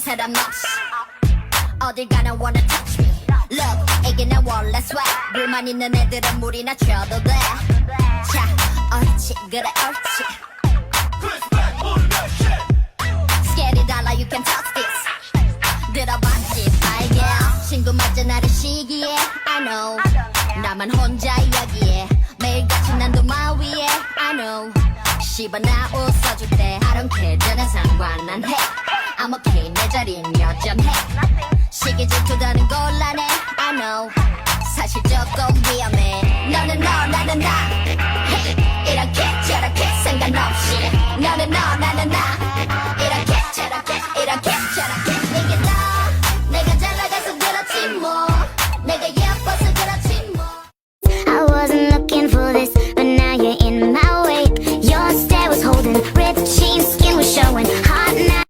사람 없이 어딜 가나 wanna touch me Look 이게 내 원래 swag 불만 있는 애들은 물이나 쳐도 돼 자 옳지 그래 옳지 Scary 달라 you can touch this 들어봤지 빨개 친구 맞아 나를 시기에 I know 나만 혼자 여기에 매일같이 난 도마 위에 I know 씹어 나 웃어줄 때 I don't care 저는 상관 안 해 I'm okay 내 자리는 여전해 시기 질투다는 곤란해 I know 사실 조금 위험해 너는 너 나는 나 hey, 이렇게 저렇게 상관없이 너는 너 나는 나